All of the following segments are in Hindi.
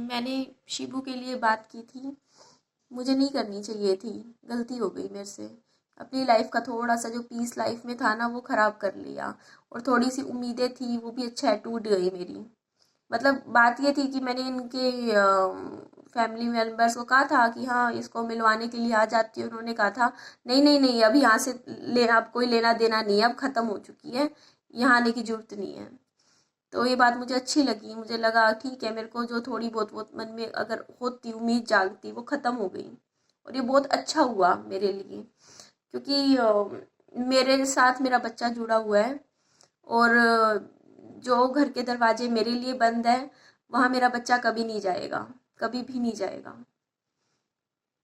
मैंने शिबू के लिए बात की थी, मुझे नहीं करनी चाहिए थी, गलती हो गई मेरे से। अपनी लाइफ का थोड़ा सा जो पीस लाइफ में था ना वो ख़राब कर लिया, और थोड़ी सी उम्मीदें थी वो भी अच्छा है टूट गई मेरी। मतलब बात ये थी कि मैंने इनके फैमिली मेम्बर्स को कहा था कि हाँ इसको मिलवाने के लिए आ जाती है, उन्होंने कहा था नहीं नहीं नहीं, अब यहाँ से लेना, अब कोई लेना देना नहीं है, अब ख़त्म हो चुकी है, यहाँ आने की ज़रूरत नहीं है। तो ये बात मुझे अच्छी लगी, मुझे लगा ठीक है, मेरे को जो थोड़ी बहुत बहुत मन में अगर होती उम्मीद जागती वो ख़त्म हो गई, और ये बहुत अच्छा हुआ मेरे लिए, क्योंकि मेरे साथ मेरा बच्चा जुड़ा हुआ है, और जो घर के दरवाजे मेरे लिए बंद है वहाँ मेरा बच्चा कभी नहीं जाएगा, कभी भी नहीं जाएगा।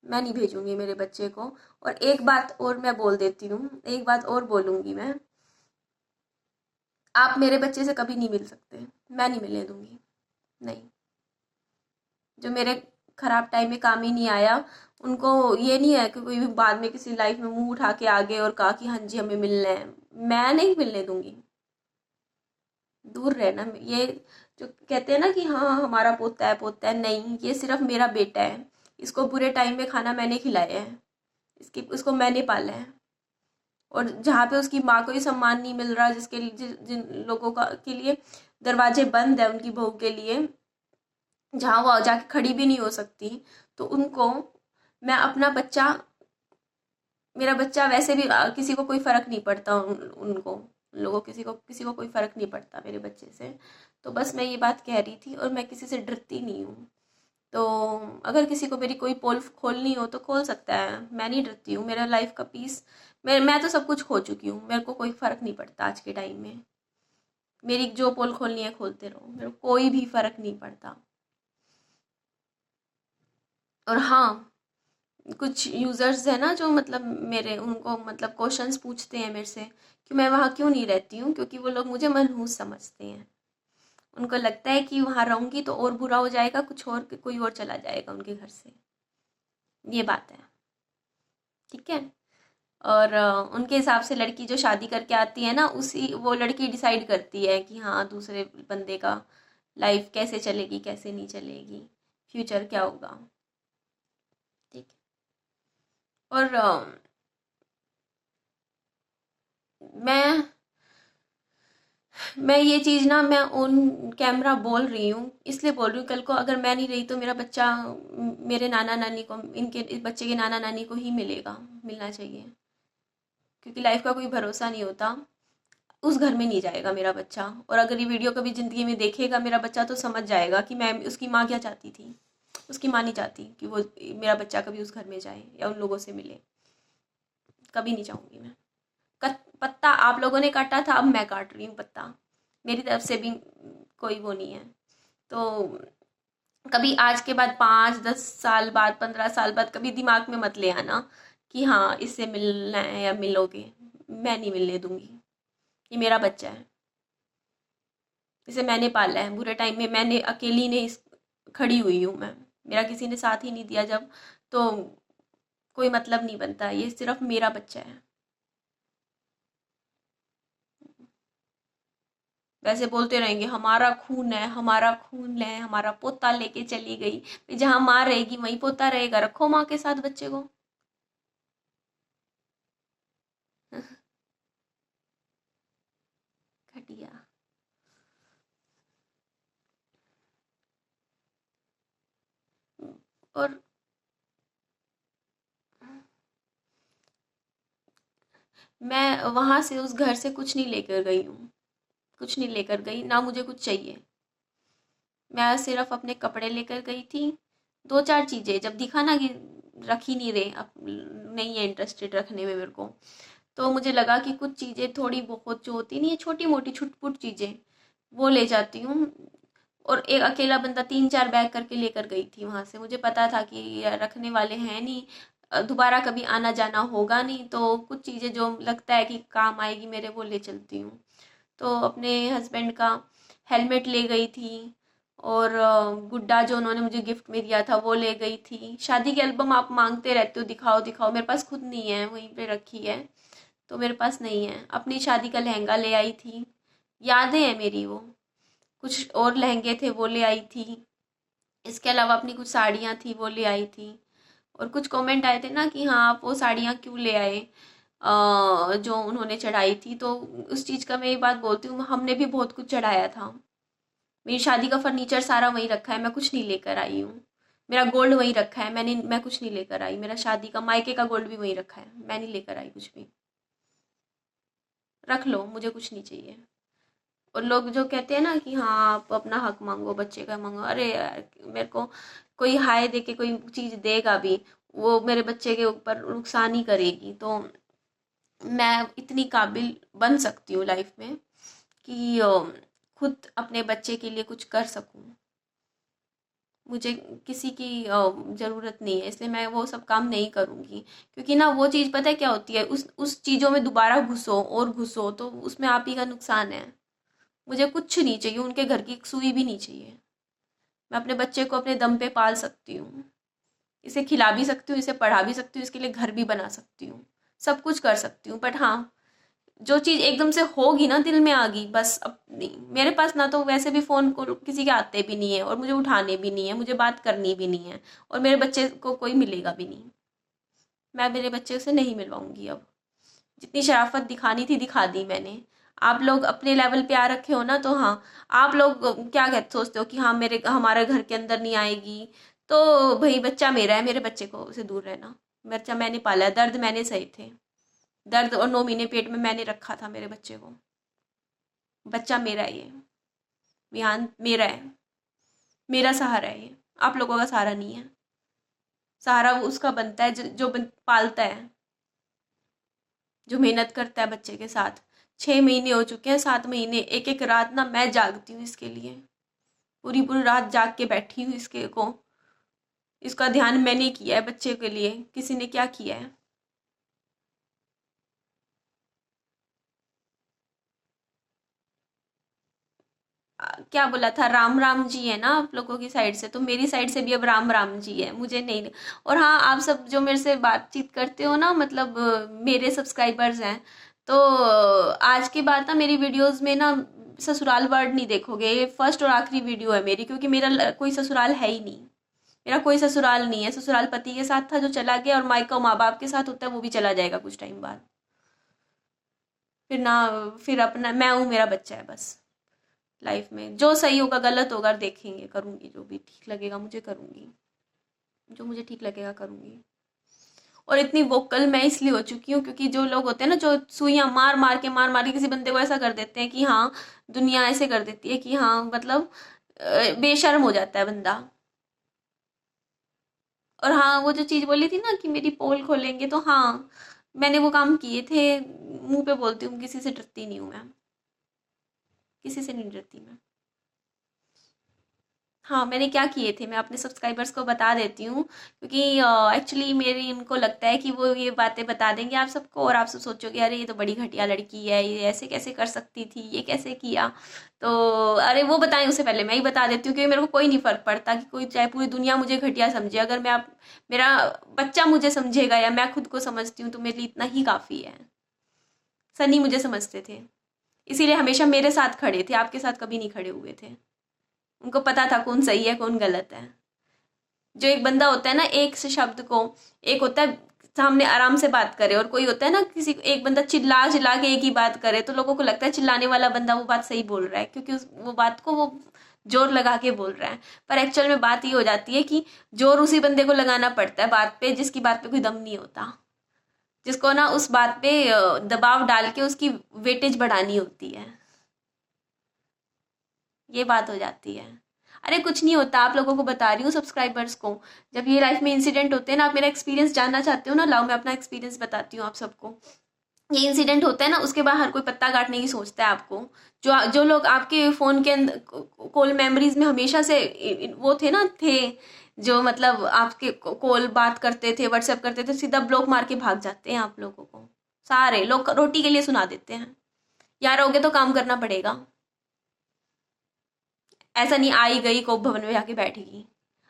मैं नहीं भेजूंगी मेरे बच्चे को। और एक बात और मैं बोल देती हूँ, एक बात और बोलूँगी मैं, आप मेरे बच्चे से कभी नहीं मिल सकते, मैं नहीं मिलने दूंगी, नहीं। जो मेरे खराब टाइम में काम ही नहीं आया, उनको ये नहीं है कि कोई भी बाद में किसी लाइफ में मुंह उठा के आ गए और कहा कि हाँ जी हमें मिलना है, मैं नहीं मिलने दूंगी। दूर रहना। ये जो कहते हैं ना कि हाँ हमारा पोता है, नहीं, ये सिर्फ मेरा बेटा है। इसको बुरे टाइम में खाना मैंने खिलाया है, इसकी उसको मैंने पाला है। और जहाँ पे उसकी माँ को ही सम्मान नहीं मिल रहा, जिसके लिए जिन लोगों का के लिए दरवाजे बंद है उनकी बहू के लिए, जहाँ वो जाके खड़ी भी नहीं हो सकती, तो उनको मैं अपना बच्चा, मेरा बच्चा वैसे भी किसी को कोई फर्क नहीं पड़ता, उनको उन लोगों किसी को कोई फर्क नहीं पड़ता मेरे बच्चे से। तो बस मैं ये बात कह रही थी, और मैं किसी से डरती नहीं हूँ। तो अगर किसी को मेरी कोई पोल खोलनी हो तो खोल सकता है, मैं नहीं डरती हूँ। मेरा लाइफ का पीस, मैं तो सब कुछ खो चुकी हूँ, मेरे को कोई फर्क नहीं पड़ता आज के टाइम में। मेरी जो पोल खोलनी है खोलते रहो, मेरे को कोई भी फर्क नहीं पड़ता। और हाँ, कुछ यूज़र्स है ना जो मतलब मेरे उनको मतलब क्वेश्चंस पूछते हैं मेरे से कि मैं वहाँ क्यों नहीं रहती हूँ, क्योंकि वो लोग मुझे मनहूस समझते हैं। उनको लगता है कि वहाँ रहूँगी तो और बुरा हो जाएगा, कुछ और कोई और चला जाएगा उनके घर से। ये बात है, ठीक है। और उनके हिसाब से लड़की जो शादी करके आती है ना, उसी वो लड़की डिसाइड करती है कि हाँ दूसरे बंदे का लाइफ कैसे चलेगी कैसे नहीं चलेगी, फ्यूचर क्या होगा, ठीक है। और मैं मैं ये चीज़ ना मैं ऑन कैमरा बोल रही हूँ, इसलिए बोल रही हूँ कल को अगर मैं नहीं रही तो मेरा बच्चा मेरे नाना नानी को, इनके इस बच्चे के नाना नानी को ही मिलेगा, मिलना चाहिए। क्योंकि लाइफ का कोई भरोसा नहीं होता, उस घर में नहीं जाएगा मेरा बच्चा। और अगर ये वीडियो कभी ज़िंदगी में देखेगा मेरा बच्चा तो समझ जाएगा कि मैं उसकी माँ क्या चाहती थी। उसकी माँ नहीं चाहती कि वो मेरा बच्चा कभी उस घर में जाए या उन लोगों से मिले, कभी नहीं चाहूँगी मैं। पत्ता आप लोगों ने काटा था, अब मैं काट रही हूँ पत्ता, मेरी तरफ से भी कोई वो नहीं है। तो कभी आज के बाद 5-10 साल बाद 15 साल बाद कभी दिमाग में मत ले आना कि हाँ इससे मिलना है या मिलोगे, मैं नहीं मिलने दूंगी। ये मेरा बच्चा है, इसे मैंने पाला है, बुरे टाइम में मैंने अकेली ने इस खड़ी हुई हूँ मैं, मेरा किसी ने साथ ही नहीं दिया जब, तो कोई मतलब नहीं बनता, ये सिर्फ मेरा बच्चा है। वैसे बोलते रहेंगे हमारा खून है, हमारा खून है, हमारा पोता लेके चली गई, जहाँ माँ रहेगी वहीं पोता रहेगा, रखो माँ के साथ बच्चे को। घटिया। और मैं वहां से उस घर से कुछ नहीं लेकर गई हूँ, कुछ नहीं लेकर गई, ना मुझे कुछ चाहिए। मैं सिर्फ अपने कपड़े लेकर गई थी, 2-4 चीज़ें, जब दिखा ना कि रख ही नहीं रहे, अब नहीं है इंटरेस्टेड रखने में मेरे को, तो मुझे लगा कि कुछ चीज़ें थोड़ी बहुत जो होती नहीं है, छोटी मोटी छुटपुट चीज़ें, वो ले जाती हूँ। और एक अकेला बंदा 3-4 बैग करके लेकर गई थी वहाँ से, मुझे पता था कि ये रखने वाले हैं नहीं, दोबारा कभी आना जाना होगा नहीं, तो कुछ चीज़ें जो लगता है कि काम आएगी मेरे वो ले चलती हूँ। तो अपने हस्बैंड का हेलमेट ले गई थी, और गुड्डा जो उन्होंने मुझे गिफ्ट में दिया था वो ले गई थी। शादी की एल्बम आप मांगते रहते हो दिखाओ दिखाओ, मेरे पास खुद नहीं है, वहीं पे रखी है, तो मेरे पास नहीं है। अपनी शादी का लहंगा ले आई थी, यादें हैं मेरी वो। कुछ और लहंगे थे वो ले आई थी, इसके अलावा अपनी कुछ साड़ियाँ थी वो ले आई थी। और कुछ कमेंट आए थे ना कि हाँ आप वो साड़ियाँ क्यों ले आए, जो उन्होंने चढ़ाई थी। तो उस चीज़ का मैं ये बात बोलती हूँ, हमने भी बहुत कुछ चढ़ाया था। मेरी शादी का फर्नीचर सारा वहीं रखा है, मैं कुछ नहीं लेकर आई हूँ। मेरा गोल्ड वहीं रखा है, मैं कुछ नहीं लेकर आई। मेरा शादी का मायके का गोल्ड भी वहीं रखा है, मैं नहीं लेकर आई कुछ भी। रख लो, मुझे कुछ नहीं चाहिए। और लोग जो कहते हैं ना कि हाँ आप अपना हक मांगो, बच्चे का मांगो, अरे यार मेरे को कोई हाय दे के कोई चीज़ देगा भी, वो मेरे बच्चे के ऊपर नुकसान ही करेगी। तो मैं इतनी काबिल बन सकती हूँ लाइफ में कि खुद अपने बच्चे के लिए कुछ कर सकूँ। मुझे किसी की ज़रूरत नहीं है, इसलिए मैं वो सब काम नहीं करूँगी। क्योंकि ना वो चीज़ पता है क्या होती है, उस चीज़ों में दोबारा घुसो और घुसो तो उसमें आप ही का नुकसान है। मुझे कुछ नहीं चाहिए, उनके घर की एक सुई भी नहीं चाहिए। मैं अपने बच्चे को अपने दम पे पाल सकती हूँ, इसे खिला भी सकती हूँ, इसे पढ़ा भी सकती हूँ, इसके लिए घर भी बना सकती हूँ, सब कुछ कर सकती हूँ। बट हाँ, जो चीज़ एकदम से होगी ना, दिल में आ गई बस, अब नहीं। मेरे पास ना तो वैसे भी फ़ोन को किसी के आते भी नहीं है, और मुझे उठाने भी नहीं है, मुझे बात करनी भी नहीं है, और मेरे बच्चे को कोई मिलेगा भी नहीं। मैं मेरे बच्चे से नहीं मिलवाऊंगी अब। जितनी शराफत दिखानी थी दिखा दी मैंने। आप लोग अपने लेवल पे आ रखे हो ना, तो हाँ आप लोग क्या कहते सोचते हो कि हाँ मेरे हमारे घर के अंदर नहीं आएगी। तो भाई बच्चा मेरा है, मेरे बच्चे को से दूर रहना। बच्चा मैंने पाला है, दर्द मैंने सही थे, दर्द और 9 महीने पेट में मैंने रखा था मेरे बच्चे को। बच्चा मेरा है ये, विहान मेरा है, मेरा सहारा है ये, आप लोगों का सहारा नहीं है। सहारा वो उसका बनता है जो पालता है, जो मेहनत करता है बच्चे के साथ। 6 महीने हो चुके हैं, 7 महीने एक एक रात ना मैं जागती हूँ इसके लिए, पूरी पूरी रात जाग के बैठी हूँ इसके को। इसका ध्यान मैंने किया है बच्चे के लिए, किसी ने क्या किया है। क्या बोला था, राम राम जी है ना आप लोगों की साइड से, तो मेरी साइड से भी अब राम राम जी है, मुझे नहीं। और हाँ आप सब जो मेरे से बातचीत करते हो ना, मतलब मेरे सब्सक्राइबर्स हैं, तो आज के बाद ना मेरी वीडियोस में ना ससुराल वर्ड नहीं देखोगे। ये फर्स्ट और आखिरी वीडियो है मेरी, क्योंकि मेरा कोई ससुराल है ही नहीं। मेरा कोई ससुराल नहीं है। ससुराल पति के साथ था जो चला गया, और मायका माँ बाप के साथ होता है वो भी चला जाएगा कुछ टाइम बाद। फिर ना, फिर अपना मैं हूँ, मेरा बच्चा है बस। लाइफ में जो सही होगा गलत होगा देखेंगे, करूंगी जो भी ठीक लगेगा मुझे, करूंगी जो मुझे ठीक लगेगा करूंगी। और इतनी वोकल मैं इसलिए हो चुकी हूँ क्योंकि जो लोग होते हैं ना, जो सुइयां मार मार के किसी बंदे को ऐसा कर देते हैं कि हाँ, दुनिया ऐसे कर देती है कि हाँ मतलब बेशर्म हो जाता है बंदा। और हाँ वो जो चीज़ बोली थी ना कि मेरी पोल खोलेंगे, तो हाँ मैंने वो काम किए थे। मुंह पे बोलती हूँ, किसी से डरती नहीं हूँ मैं, किसी से नहीं डरती मैं। हाँ मैंने क्या किए थे मैं अपने सब्सक्राइबर्स को बता देती हूँ, क्योंकि एक्चुअली मेरी इनको लगता है कि वो ये बातें बता देंगे आप सबको, और आप सब सोचोगे अरे ये तो बड़ी घटिया लड़की है, ये ऐसे कैसे कर सकती थी, ये कैसे किया। तो अरे वो बताएं उससे पहले मैं ही बता देती हूँ, क्योंकि मेरे को कोई नहीं फर्क पड़ता कि कोई चाहे पूरी दुनिया मुझे घटिया समझे, अगर मैं आप मेरा बच्चा मुझे समझेगा या मैं खुद को समझती हूँ तो मेरे लिए इतना ही काफ़ी है। सनी मुझे समझते थे, इसीलिए हमेशा मेरे साथ खड़े थे, आपके साथ कभी नहीं खड़े हुए थे। उनको पता था कौन सही है कौन गलत है। जो एक बंदा होता है ना, एक से शब्द को, एक होता है सामने आराम से बात करे, और कोई होता है ना किसी एक बंदा चिल्ला चिल्ला के एक ही बात करे, तो लोगों को लगता है चिल्लाने वाला बंदा वो बात सही बोल रहा है, क्योंकि वो बात को वो जोर लगा के बोल रहा है। पर एक्चुअल में बात ये हो जाती है कि जोर उसी बंदे को लगाना पड़ता है बात पे जिसकी बात पे कोई दम नहीं होता, जिसको ना उस बात पे दबाव डाल के उसकी वेटेज बढ़ानी होती है। ये बात हो जाती है। अरे कुछ नहीं होता, आप लोगों को बता रही हूँ सब्सक्राइबर्स को। जब ये लाइफ में इंसिडेंट होते हैं ना, आप मेरा एक्सपीरियंस जानना चाहते हो ना, लाओ मैं अपना एक्सपीरियंस बताती हूँ आप सबको। ये इंसिडेंट होता है ना, उसके बाद हर कोई पत्ता काटने की सोचता है आपको। जो जो लोग आपके फ़ोन के अंदर कॉल मेमोरीज में हमेशा से वो थे ना, थे जो मतलब आपके कॉल बात करते थे, व्हाट्सएप करते थे, सीधा ब्लॉक मार के भाग जाते हैं आप लोगों को। सारे लोग रोटी के लिए सुना देते हैं। यार रहोगे तो काम करना पड़ेगा। ऐसा नहीं आई गई कोप भवन में जाके बैठेगी।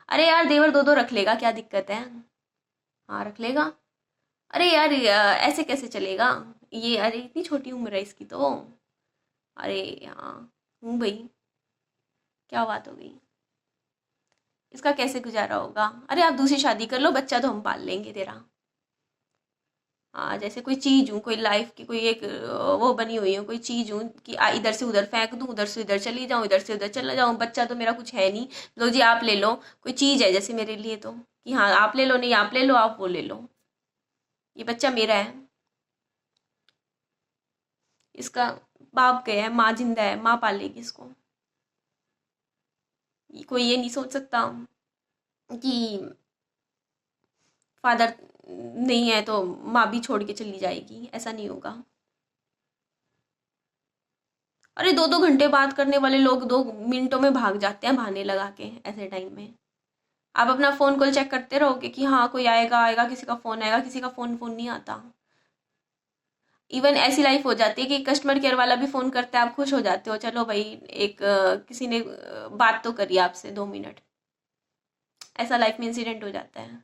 अरे यार देवर दो दो रख लेगा, क्या दिक्कत है। हाँ रख लेगा। अरे यार ऐसे कैसे चलेगा। ये अरे इतनी छोटी उम्र है इसकी तो। अरे हाँ हूँ भाई, क्या बात हो गई। इसका कैसे गुजारा होगा? अरे आप दूसरी शादी कर लो, बच्चा तो हम पाल लेंगे तेरा। हाँ, जैसे कोई चीज हूँ, कोई लाइफ की कोई एक वो बनी हुई हूँ, कोई चीज हूँ कि इधर से उधर फेंक दूँ, उधर से इधर चली जाऊँ, इधर से उधर चला जाऊँ, बच्चा तो मेरा कुछ है नहीं। लो जी आप ले लो, कोई चीज है जैसे मेरे लिए तो, कि हाँ आप ले लो, नहीं आप ले लो, आप वो ले लो, ये बच्चा मेरा है। इसका बाप गया है, माँ जिंदा है, माँ पालेगी इसको। कोई ये नहीं सोच सकता कि फादर नहीं है तो माँ भी छोड़ के चली जाएगी, ऐसा नहीं होगा। अरे 2-2 घंटे बात करने वाले लोग 2 मिनटों में भाग जाते हैं बहाने लगा के ऐसे टाइम में। आप अपना फोन कॉल चेक करते रहोगे कि हाँ कोई आएगा आएगा, किसी का फोन आएगा, किसी का फोन फोन नहीं आता। इवन ऐसी लाइफ हो जाती है कि कस्टमर केयर वाला भी फोन करता है, आप खुश हो जाते हो, चलो भाई एक किसी ने बात तो करी आपसे 2 मिनट। ऐसा लाइफ में इंसिडेंट हो जाता है।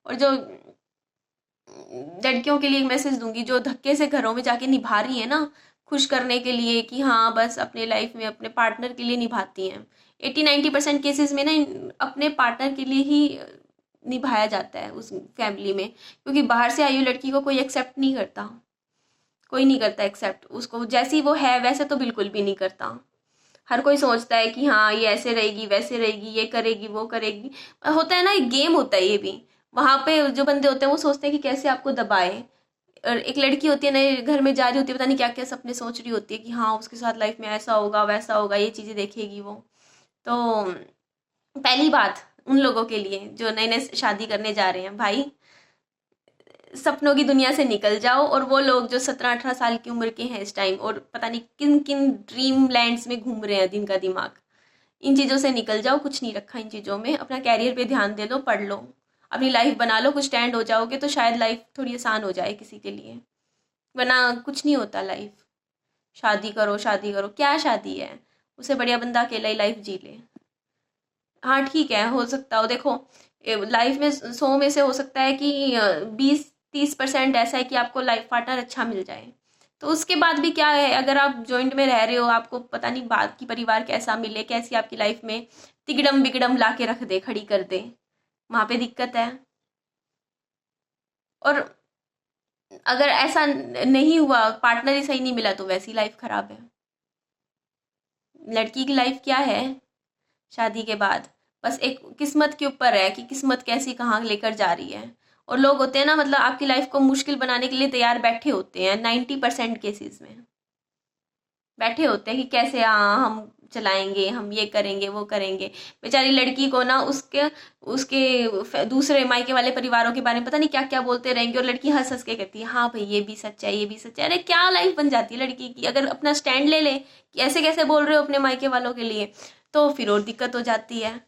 और जो लड़कियों के लिए एक मैसेज दूंगी, जो धक्के से घरों में जाके निभा रही है ना, खुश करने के लिए कि हाँ बस अपने लाइफ में अपने पार्टनर के लिए निभाती हैं। 80-90% केसेस में ना अपने पार्टनर के लिए ही निभाया जाता है उस फैमिली में, क्योंकि बाहर से आई हुई लड़की को कोई एक्सेप्ट नहीं करता, कोई नहीं करता एक्सेप्ट उसको, जैसी वो है वैसे तो बिल्कुल भी नहीं करता। हर कोई सोचता है कि हाँ ये ऐसे रहेगी वैसे रहेगी, ये करेगी वो करेगी। होता है ना, एक गेम होता है ये भी। वहां पे जो बंदे होते हैं वो सोचते हैं कि कैसे आपको दबाए। और एक लड़की होती है नए घर में जा रही होती है, पता नहीं क्या क्या सपने सोच रही होती है कि हाँ उसके साथ लाइफ में ऐसा होगा वैसा होगा, ये चीजें देखेगी वो। तो पहली बात उन लोगों के लिए जो नए नए शादी करने जा रहे हैं, भाई सपनों की दुनिया से निकल जाओ। और वो लोग जो 17-18 साल की उम्र के हैं इस टाइम और पता नहीं किन किन ड्रीम लैंड्स में घूम रहे हैं दिन का दिमाग, इन चीज़ों से निकल जाओ। कुछ नहीं रखा इन चीज़ों में, अपना कैरियर पे ध्यान दे दो, पढ़ लो, अपनी लाइफ बना लो, कुछ स्टैंड हो जाओगे तो शायद लाइफ थोड़ी आसान हो जाए किसी के लिए, वरना कुछ नहीं होता लाइफ। शादी करो, क्या शादी है? उससे बढ़िया बंदा अकेला ही लाइफ जी ले। हाँ ठीक है, हो सकता हो, देखो लाइफ में 100 में से हो सकता है कि 20-30% ऐसा है कि आपको लाइफ पार्टनर अच्छा मिल जाए। तो उसके बाद भी क्या है, अगर आप जॉइंट में रह रहे हो, आपको पता नहीं बाद की परिवार कैसा मिले, कैसी आपकी लाइफ में तिगड़म बिगड़म ला के रख दे, खड़ी कर दे, वहां पे दिक्कत है। और अगर ऐसा नहीं हुआ, पार्टनर ही सही नहीं मिला, तो वैसी लाइफ खराब है। लड़की की लाइफ क्या है शादी के बाद, बस एक किस्मत के ऊपर है कि किस्मत कैसी कहाँ लेकर जा रही है। और लोग होते हैं ना, मतलब आपकी लाइफ को मुश्किल बनाने के लिए तैयार बैठे होते हैं, 90% केसेस में बैठे होते हैं कि कैसे हाँ हम चलाएंगे, हम ये करेंगे वो करेंगे। बेचारी लड़की को ना उसके उसके दूसरे मायके वाले परिवारों के बारे में पता नहीं क्या क्या बोलते रहेंगे, और लड़की हंस हंस के कहती है हाँ भाई ये भी सच है, ये भी सच है। अरे क्या लाइफ बन जाती है लड़की की, अगर अपना स्टैंड ले ले कि ऐसे कैसे बोल रहे हो अपने मायके वालों के लिए, तो फिर और दिक्कत हो जाती है,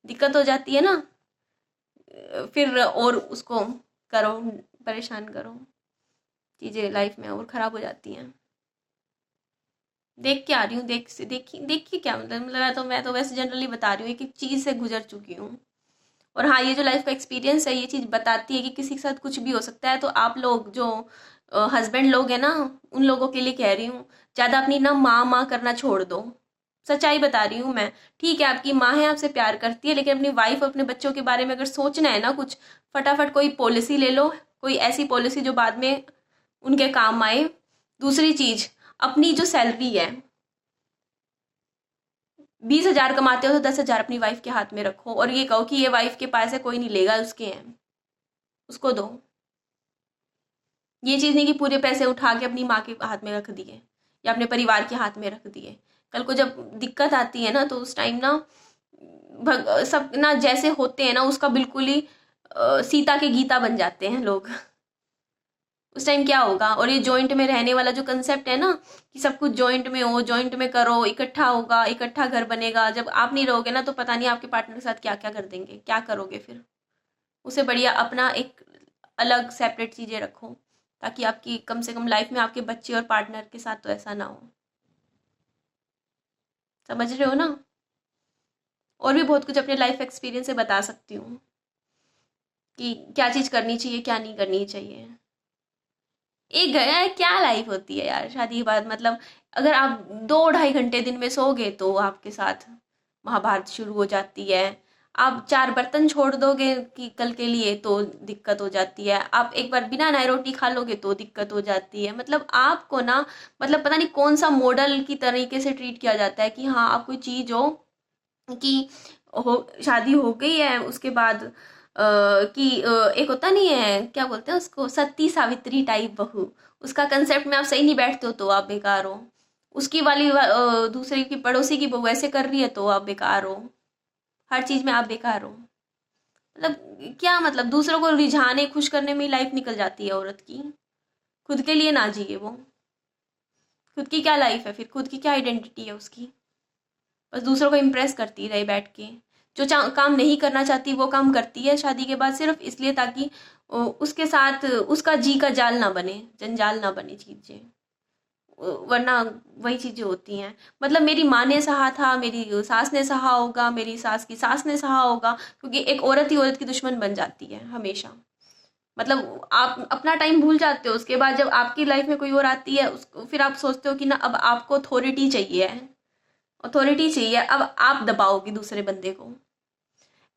दिक्कत हो जाती है ना। फिर और उसको करो, परेशान करो, चीज़ें लाइफ में और ख़राब हो जाती हैं। देख के आ रही हूँ, देखिए क्या मतलब मैं तो वैसे जनरली बता रही हूँ, एक एक चीज़ से गुजर चुकी हूँ। और हाँ, ये जो लाइफ का एक्सपीरियंस है ये चीज़ बताती है कि किसी के साथ कुछ भी हो सकता है। तो आप लोग जो हस्बैंड लोग हैं ना, उन लोगों के लिए कह रही हूँ, ज़्यादा अपनी ना माँ माँ करना छोड़ दो। सच्चाई बता रही हूँ मैं। ठीक है आपकी माँ है, आपसे प्यार करती है, लेकिन अपनी वाइफ और अपने बच्चों के बारे में अगर सोचना है ना कुछ, फटाफट कोई पॉलिसी ले लो, कोई ऐसी पॉलिसी जो बाद में उनके काम आए। दूसरी चीज, अपनी जो सैलरी है, 20,000 कमाते हो तो 10,000 अपनी वाइफ के हाथ में रखो, और ये कहो कि ये वाइफ के पास है, कोई नहीं लेगा, उसके हैं, उसको दो। ये चीज नहीं कि पूरे पैसे उठा के अपनी माँ के हाथ में रख दिए या अपने परिवार के हाथ में रख दिए। कल को जब दिक्कत आती है ना, तो उस टाइम ना सब ना जैसे होते हैं ना उसका बिल्कुल ही सीता के गीता बन जाते हैं लोग। उस टाइम क्या होगा? और ये जॉइंट में रहने वाला जो कंसेप्ट है ना कि सब कुछ जॉइंट में हो, जॉइंट में करो, इकट्ठा होगा, इकट्ठा घर बनेगा, जब आप नहीं रहोगे ना तो पता नहीं आपके पार्टनर के साथ क्या क्या कर देंगे, क्या करोगे फिर। उससे बढ़िया अपना एक अलग सेपरेट चीजें रखो, ताकि आपकी कम से कम लाइफ में आपके बच्चे और पार्टनर के साथ तो ऐसा ना हो। समझ रहे हो ना? और भी बहुत कुछ अपने लाइफ एक्सपीरियंस से बता सकती हूँ कि क्या चीज करनी चाहिए क्या नहीं करनी चाहिए। एक गया क्या लाइफ होती है यार शादी के बाद, मतलब अगर आप 2-2.5 घंटे दिन में सोओगे तो आपके साथ महाभारत शुरू हो जाती है। आप 4 बर्तन छोड़ दोगे कि कल के लिए तो दिक्कत हो जाती है, आप एक बार बिना नए रोटी खा लोगे तो दिक्कत हो जाती है। मतलब आपको ना, मतलब पता नहीं कौन सा मॉडल की तरीके से ट्रीट किया जाता है कि हाँ आप कोई चीज़ हो कि हो शादी हो गई है उसके बाद कि एक होता नहीं है, क्या बोलते हैं उसको, सती सावित्री टाइप बहू, उसका कंसेप्ट में आप सही नहीं बैठते हो तो आप बेकार हो। उसकी वाली दूसरे की पड़ोसी की बहू ऐसे कर रही है तो आप बेकार हो, हर चीज में आप बेकार हो। मतलब क्या मतलब, दूसरों को रिझाने खुश करने में ही लाइफ निकल जाती है औरत की, खुद के लिए ना जिए वो। खुद की क्या लाइफ है फिर, खुद की क्या आइडेंटिटी है उसकी, बस दूसरों को इम्प्रेस करती रहे बैठ के। जो काम नहीं करना चाहती वो काम करती है शादी के बाद, सिर्फ इसलिए ताकि उसके साथ उसका जी का जाल ना बने, जंजाल ना बने चीजें, वरना वही चीजें होती हैं। मतलब मेरी माँ ने सहा था, मेरी सास ने सहा होगा, मेरी सास की सास ने सहा होगा, क्योंकि एक औरत ही औरत की दुश्मन बन जाती है हमेशा। मतलब आप अपना टाइम भूल जाते हो, उसके बाद जब आपकी लाइफ में कोई और आती है उसको फिर आप सोचते हो कि ना अब आपको अथॉरिटी चाहिए है, अथॉरिटी चाहिए, अब आप दबाओगे दूसरे बंदे को।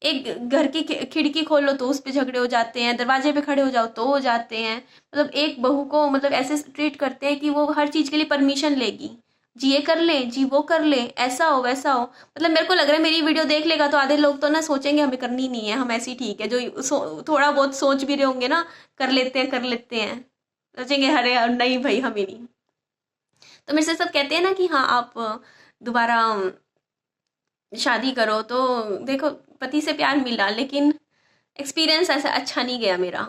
एक घर की खिड़की खोलो तो उस पे झगड़े हो जाते हैं, दरवाजे पे खड़े हो जाओ तो हो जाते हैं। मतलब एक बहू को मतलब ऐसे ट्रीट करते हैं कि वो हर चीज के लिए परमिशन लेगी, जी ये कर ले, जी वो कर ले, ऐसा हो वैसा हो। मतलब मेरे को लग रहा है मेरी वीडियो देख लेगा तो आधे लोग तो ना सोचेंगे हमें करनी नहीं है, हम ऐसे ही ठीक है, जो थोड़ा बहुत सोच भी रहे होंगे ना, कर लेते हैं कर लेते हैं, सोचेंगे अरे नहीं भाई हमें नहीं। तो मेरे से सब कहते हैं ना कि हाँ आप दोबारा शादी करो, तो देखो पति से प्यार मिला लेकिन एक्सपीरियंस ऐसा अच्छा नहीं गया मेरा,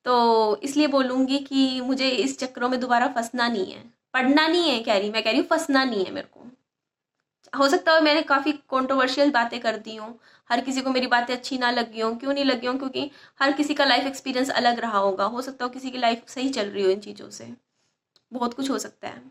तो इसलिए बोलूँगी कि मुझे इस चक्करों में दोबारा फंसना नहीं है। पढ़ना नहीं है कह रही, मैं कह रही हूँ फंसना नहीं है मेरे को। हो सकता है मैंने काफ़ी कंट्रोवर्शियल बातें कर दी हूँ, हर किसी को मेरी बातें अच्छी ना लगी हों, क्यों नहीं लगी हों, क्योंकि हर किसी का लाइफ एक्सपीरियंस अलग रहा होगा। हो सकता हो किसी की लाइफ सही चल रही हो इन चीज़ों से, बहुत कुछ हो सकता है।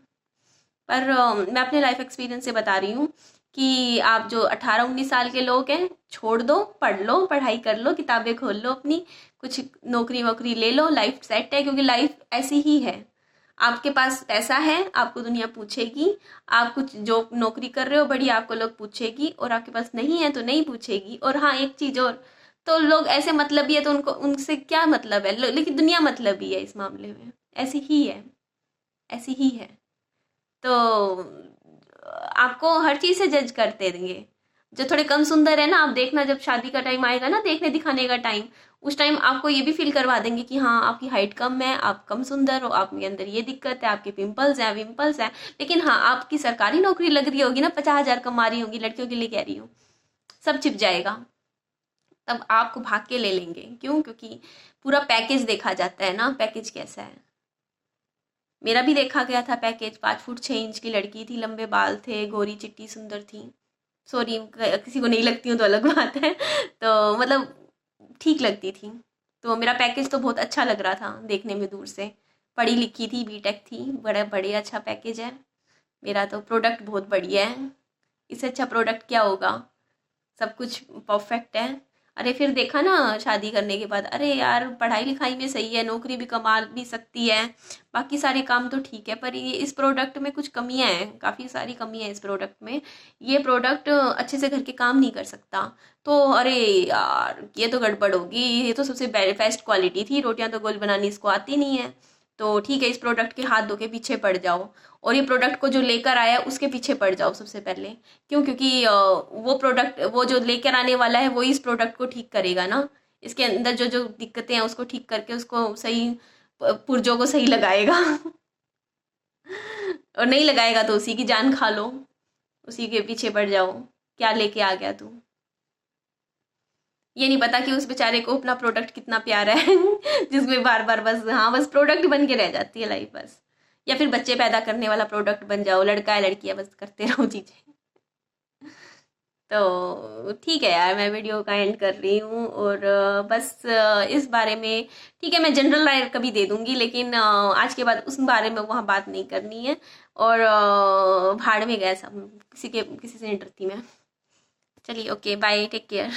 पर मैं अपने लाइफ एक्सपीरियंस से बता रही हूँ कि आप जो 18-19 साल के लोग हैं, छोड़ दो, पढ़ लो, पढ़ाई कर लो, किताबें खोल लो अपनी, कुछ नौकरी वोकरी ले लो, लाइफ सेट है, क्योंकि लाइफ ऐसी ही है। आपके पास पैसा है आपको दुनिया पूछेगी, आप कुछ जो नौकरी कर रहे हो बड़ी आपको लोग पूछेगी, और आपके पास नहीं है तो नहीं पूछेगी। और हाँ एक चीज़ और, तो लोग ऐसे मतलबी है तो उनको उनसे क्या मतलब है, लेकिन दुनिया मतलबी है इस मामले में, ऐसी ही है, ऐसी ही है। तो आपको हर चीज से जज करते देंगे। जो थोड़े कम सुंदर है ना, आप देखना जब शादी का टाइम आएगा ना, देखने दिखाने का टाइम, उस टाइम आपको ये भी फील करवा देंगे कि हाँ आपकी हाइट कम है, आप कम सुंदर हो, आपके अंदर ये दिक्कत है, आपके पिंपल्स हैं विम्पल्स हैं, लेकिन हाँ आपकी सरकारी नौकरी लग रही होगी ना, 50,000 कमा रही होगी, लड़कियों के लिए कह रही हूँ, सब छिप जाएगा। तब आपको भाग के ले लेंगे, क्यों? क्योंकि पूरा पैकेज देखा जाता है ना, पैकेज कैसा है। मेरा भी देखा गया था पैकेज, 5 फुट 6 इंच की लड़की थी, लंबे बाल थे, गोरी चिट्टी सुंदर थी। सॉरी किसी को नहीं लगती हूँ तो अलग बात है। तो मतलब ठीक लगती थी, तो मेरा पैकेज तो बहुत अच्छा लग रहा था देखने में दूर से। पढ़ी लिखी थी, बीटेक थी, बड़ा बड़े अच्छा पैकेज है मेरा, तो प्रोडक्ट बहुत बढ़िया है, इससे अच्छा प्रोडक्ट क्या होगा, सब कुछ परफेक्ट है। अरे फिर देखा ना शादी करने के बाद, अरे यार पढ़ाई लिखाई में सही है, नौकरी भी कमा भी सकती है, बाकी सारे काम तो ठीक है, पर ये इस प्रोडक्ट में कुछ कमियां हैं, काफ़ी सारी कमियां हैं इस प्रोडक्ट में। ये प्रोडक्ट अच्छे से घर के काम नहीं कर सकता। तो अरे यार ये तो गड़बड़ होगी, ये तो सबसे बेस्ट क्वालिटी थी, रोटियां तो गोल बनानी इसको आती नहीं है, तो ठीक है इस प्रोडक्ट के हाथ धो के पीछे पड़ जाओ, और ये प्रोडक्ट को जो लेकर आया उसके पीछे पड़ जाओ सबसे पहले। क्यों? क्योंकि वो प्रोडक्ट, वो जो लेकर आने वाला है वो इस प्रोडक्ट को ठीक करेगा ना, इसके अंदर जो जो दिक्कतें हैं उसको ठीक करके उसको सही पुर्जों को सही लगाएगा। और नहीं लगाएगा तो उसी की जान खा लो, उसी के पीछे पड़ जाओ, क्या लेके आ गया तू। ये नहीं पता कि उस बेचारे को अपना प्रोडक्ट कितना प्यारा है, जिसमें बार बार बस हाँ बस प्रोडक्ट बन के रह जाती है लाइफ बस। या फिर बच्चे पैदा करने वाला प्रोडक्ट बन जाओ, लड़का है लड़की है बस करते रहो चीजें। तो ठीक है यार, मैं वीडियो का एंड कर रही हूँ, और बस इस बारे में ठीक है मैं जनरल राय कभी दे दूंगी, लेकिन आज के बाद उस बारे में वहाँ बात नहीं करनी है। और भाड़ में गया सब, किसी से नहीं डरती मैं। चलिए ओके बाय, टेक केयर।